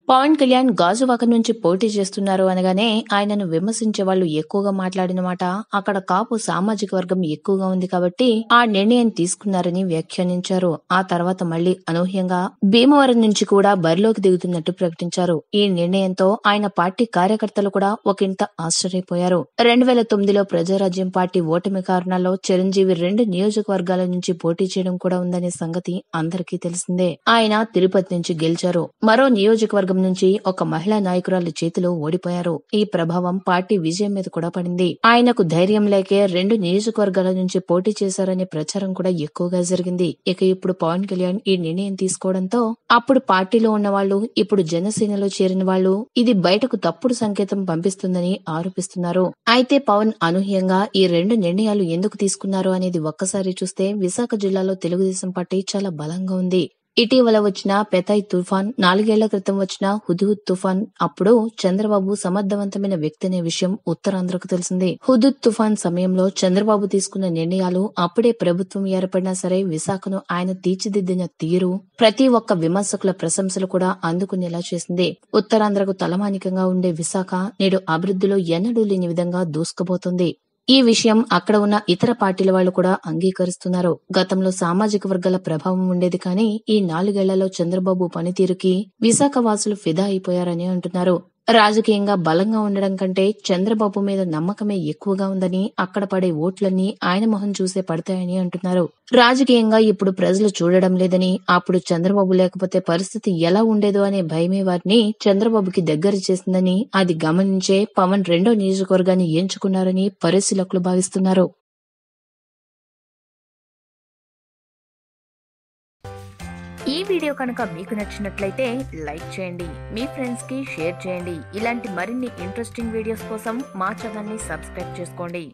పవన్ కళ్యాణ్ గాజువాక నుంచి పోటీ చేస్తున్నారు అనగానే ఆయనను విమర్శించే వాళ్ళు ఎక్కువగా మాట్లాడిన మాట అక్కడ కాపు సామాజిక వర్గం ఎక్కువగా ఉంది కాబట్టి ఆ నిర్ణయం తీసుకున్నారని వ్యాఖ్యానించారు. ఆ తర్వాత మళ్లీ అనూహ్యంగా భీమవరం నుంచి కూడా బరిలోకి దిగుతున్నట్టు ప్రకటించారు. ఈ నిర్ణయంతో ఆయన పార్టీ కార్యకర్తలు కూడా ఒకంత ఆశ్చర్యపోయారు. 2009లో ప్రజారాజ్యం పార్టీ ఓటమి కారణాల్లో చిరంజీవి 2 నియోజకవర్గాల నుంచి పోటీ చేయడం కూడా ఉందనే సంగతి అందరికీ తెలిసిందే. ఆయన తిరుపతి నుంచి గెలిచారు. మరో నియోజకవర్గం నుంచి ఒక మహిళా నాయకురాలి చేతిలో ఓడిపోయారు. ఈ ప్రభావం పార్టీ విజయం మీద కూడా పడింది. ఆయనకు ధైర్యం లేకే 2 నియోజకవర్గాల నుంచి పోటీ చేశారనే ప్రచారం కూడా ఎక్కువగా జరిగింది. ఇక ఇప్పుడు పవన్ కళ్యాణ్ ఈ నిర్ణయం తీసుకోవడంతో అప్పుడు పార్టీలో ఉన్న వాళ్ళు ఇప్పుడు జనసేనలో చేరిన వాళ్ళు ఇది బయటకు తప్పుడు సంకేతం పంపిస్తుందని ఆరోపిస్తున్నారు. అయితే పవన్ అనూహ్యంగా ఈ 2 నిర్ణయాలు ఎందుకు తీసుకున్నారు అనేది ఒక్కసారి చూస్తే విశాఖ జిల్లాలో తెలుగుదేశం పార్టీ చాలా బలంగా ఉంది. ఇటీవల వచ్చిన పెథాయ్ తుఫాన్, 4 ఏళ్ల క్రితం వచ్చిన హుద్హుద్ తుఫాన్ అప్పుడు చంద్రబాబు సమర్థవంతమైన వ్యక్తి అనే విషయం ఉత్తరాంధ్రకు తెలిసిందే. హుద్హుద్ తుఫాన్ సమయంలో చంద్రబాబు తీసుకున్న నిర్ణయాలు అప్పుడే ప్రభుత్వం ఏర్పడినా సరే విశాఖను ఆయన తీర్చిదిద్దిన తీరు ప్రతి ఒక్క విమర్శకుల ప్రశంసలు కూడా అందుకునేలా చేసింది. ఉత్తరాంధ్రకు తలమానికంగా ఉండే విశాఖ నేడు అభివృద్ధిలో ఎన్నడూ లేని విధంగా దూసుకుపోతుంది. ఈ విషయం అక్కడ ఉన్న ఇతర పార్టీల వాళ్ళు కూడా అంగీకరిస్తున్నారు. గతంలో సామాజిక వర్గాల ప్రభావం ఉండేది కానీ ఈ 4 ఏళ్లలో చంద్రబాబు పనితీరుకి విశాఖ వాసులు ఫిదా అయిపోయారని అంటున్నారు. రాజకీయంగా బలంగా ఉండడం కంటే చంద్రబాబు మీద నమ్మకమే ఎక్కువగా ఉందని అక్కడ పడే ఓట్లన్నీ ఆయన మొహం చూసే పడతాయని అంటున్నారు. రాజకీయంగా ఇప్పుడు ప్రజలు చూడడం లేదని, అప్పుడు చంద్రబాబు లేకపోతే పరిస్థితి ఎలా ఉండేదో అనే భయమే వారిని చంద్రబాబుకి దగ్గర చేసిందని, అది గమనించే పవన్ 2వ నియోజకవర్గాన్ని ఎంచుకున్నారని పరిశీలకులు భావిస్తున్నారు. ఈ వీడియో కనుక మీకు నచ్చినట్లయితే లైక్ చేయండి, మీ ఫ్రెండ్స్ కి షేర్ చేయండి. ఇలాంటి మరిన్ని ఇంట్రెస్టింగ్ వీడియోస్ కోసం మా ఛానల్ ని సబ్స్క్రైబ్ చేసుకోండి.